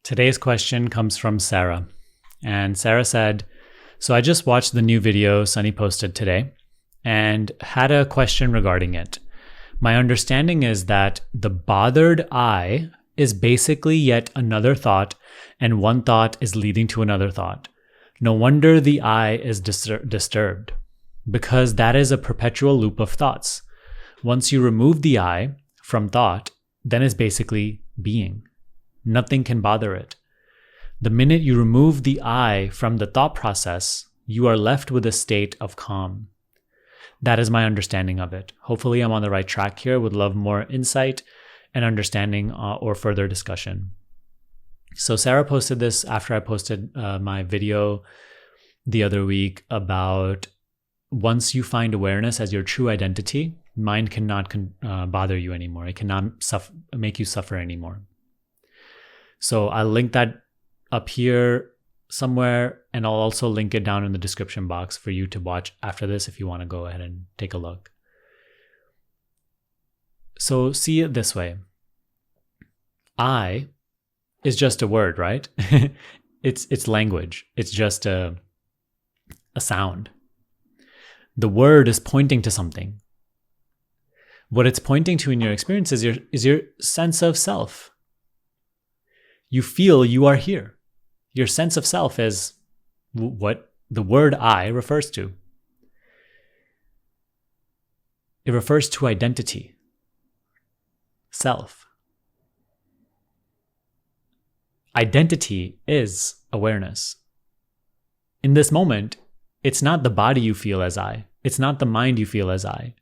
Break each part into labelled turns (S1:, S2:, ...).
S1: Today's question comes from Sarah. And Sarah said, so I just watched the new video Sunny posted today and had a question regarding it. My understanding is that the bothered I is basically yet another thought, and one thought is leading to another thought. No wonder the I is disturbed, because that is a perpetual loop of thoughts. Once you remove the I from thought, then it's basically being. Nothing can bother it. The minute you remove the I from the thought process, you are left with a state of calm. That is my understanding of it. Hopefully I'm on the right track here. Would love more insight and understanding or further discussion. So Sarah posted this after I posted my video the other week about once you find awareness as your true identity, mind cannot bother you anymore. It cannot make you suffer anymore. So I'll link that up here somewhere, and I'll also link it down in the description box for you to watch after this if you want to go ahead and take a look. So see it this way. I is just a word, right? It's language. It's just a sound. The word is pointing to something. What it's pointing to in your experience is your sense of self. You feel you are here. Your sense of self is what the word I refers to. It refers to identity, self. Identity is awareness. In this moment, it's not the body you feel as I. It's not the mind you feel as I.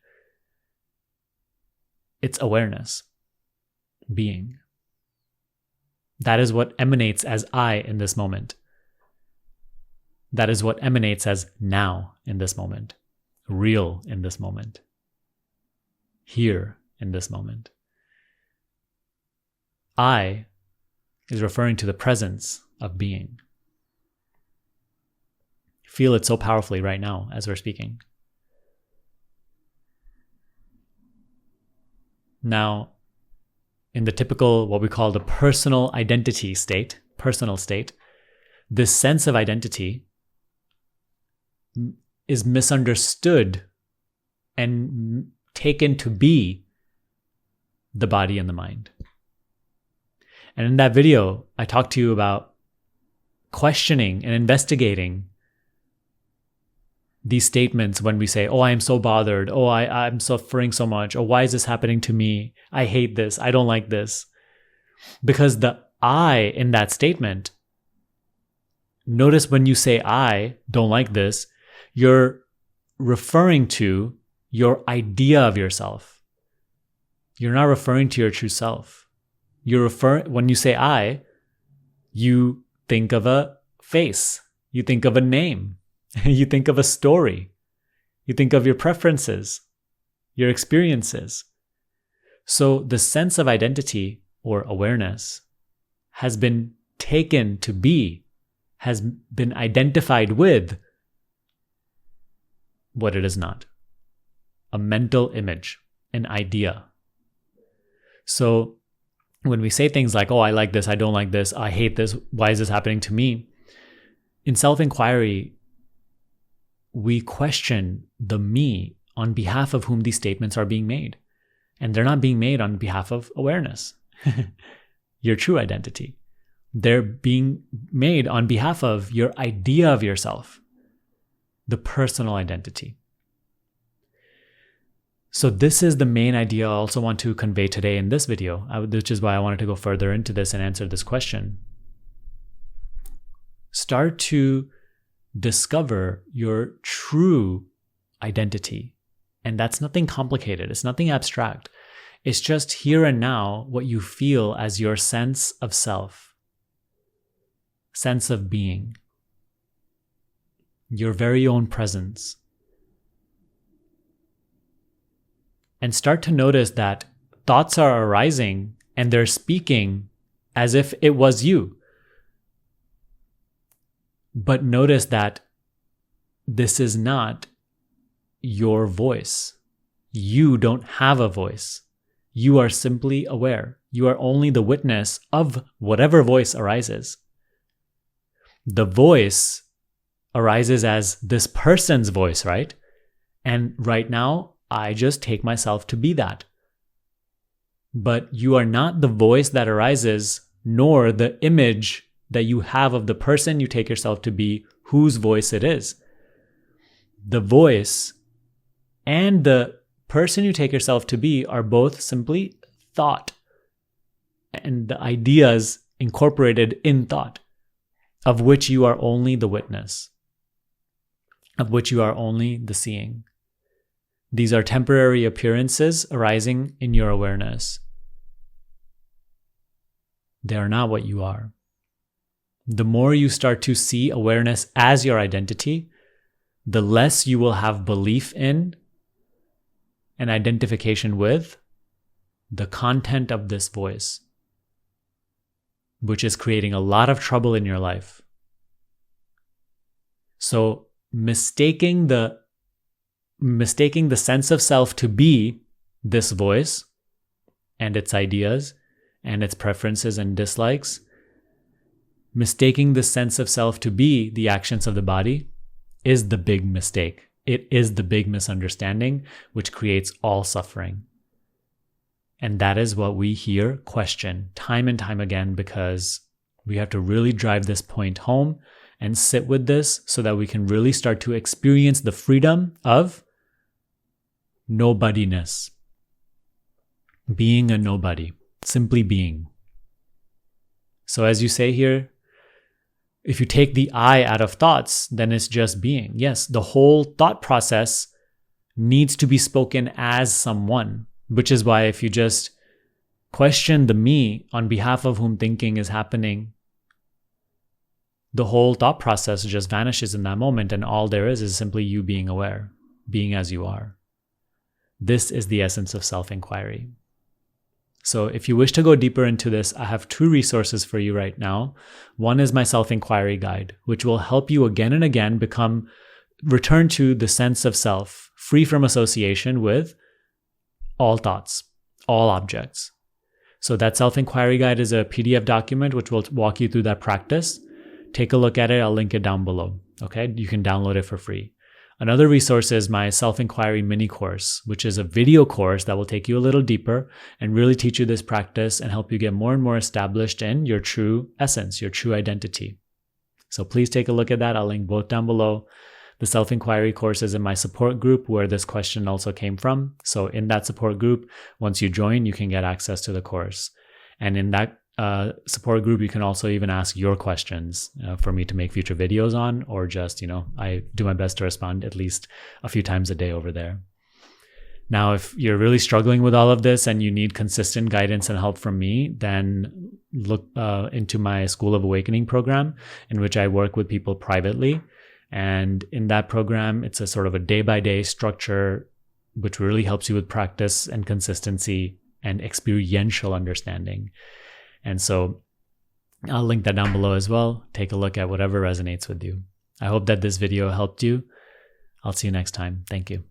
S1: It's awareness, being. That is what emanates as I in this moment. That is what emanates as now in this moment, real in this moment, here in this moment. I is referring to the presence of being. Feel it so powerfully right now as we're speaking. Now, in the typical, what we call the personal identity state, personal state, this sense of identity is misunderstood and taken to be the body and the mind. And in that video, I talked to you about questioning and investigating these statements when we say, oh, I am so bothered. Oh, I'm suffering so much. Oh, why is this happening to me? I hate this. I don't like this. Because the I in that statement, notice when you say I don't like this, you're referring to your idea of yourself. You're not referring to your true self. When you say I, you think of a face. You think of a name. You think of a story. You think of your preferences, your experiences. So the sense of identity or awareness has been taken to be, has been identified with what it is not. A mental image, an idea. So when we say things like, oh, I like this, I don't like this, I hate this, why is this happening to me? In self-inquiry, we question the me on behalf of whom these statements are being made. And they're not being made on behalf of awareness, your true identity. They're being made on behalf of your idea of yourself, the personal identity. So this is the main idea I also want to convey today in this video, which is why I wanted to go further into this and answer this question. Start to discover your true identity. And that's nothing complicated. It's nothing abstract. It's just here and now what you feel as your sense of self, sense of being, your very own presence. And start to notice that thoughts are arising and they're speaking as if it was you. But notice that this is not your voice. You don't have a voice. You are simply aware. You are only the witness of whatever voice arises. The voice arises as this person's voice, right? And right now, I just take myself to be that. But you are not the voice that arises, nor the image that you have of the person you take yourself to be, whose voice it is. The voice and the person you take yourself to be are both simply thought and the ideas incorporated in thought, of which you are only the witness, of which you are only the seeing. These are temporary appearances arising in your awareness. They are not what you are. The more you start to see awareness as your identity, the less you will have belief in and identification with the content of this voice, which is creating a lot of trouble in your life. So mistaking the sense of self to be this voice and its ideas and its preferences and dislikes, mistaking the sense of self to be the actions of the body is the big mistake. It is the big misunderstanding, which creates all suffering. And that is what we here question time and time again, because we have to really drive this point home and sit with this so that we can really start to experience the freedom of nobodiness. Being a nobody, simply being. So as you say here, if you take the I out of thoughts, then it's just being. Yes, the whole thought process needs to be spoken as someone, which is why if you just question the me on behalf of whom thinking is happening, the whole thought process just vanishes in that moment, and all there is simply you being aware, being as you are. This is the essence of self-inquiry. So if you wish to go deeper into this, I have 2 resources for you right now. One is my self-inquiry guide, which will help you again and again return to the sense of self, free from association with all thoughts, all objects. So that self-inquiry guide is a PDF document which will walk you through that practice. Take a look at it. I'll link it down below. Okay, you can download it for free. Another resource is my self-inquiry mini course, which is a video course that will take you a little deeper and really teach you this practice and help you get more and more established in your true essence, your true identity. So please take a look at that. I'll link both down below. The self-inquiry course is in my support group where this question also came from. So in that support group, once you join, you can get access to the course. And in that support group, you can also even ask your questions for me to make future videos on, or just, I do my best to respond at least a few times a day over there. Now, if you're really struggling with all of this and you need consistent guidance and help from me, then look into my School of Awakening program, in which I work with people privately. And in that program, it's a sort of a day-by-day structure, which really helps you with practice and consistency and experiential understanding. And so I'll link that down below as well. Take a look at whatever resonates with you. I hope that this video helped you. I'll see you next time. Thank you.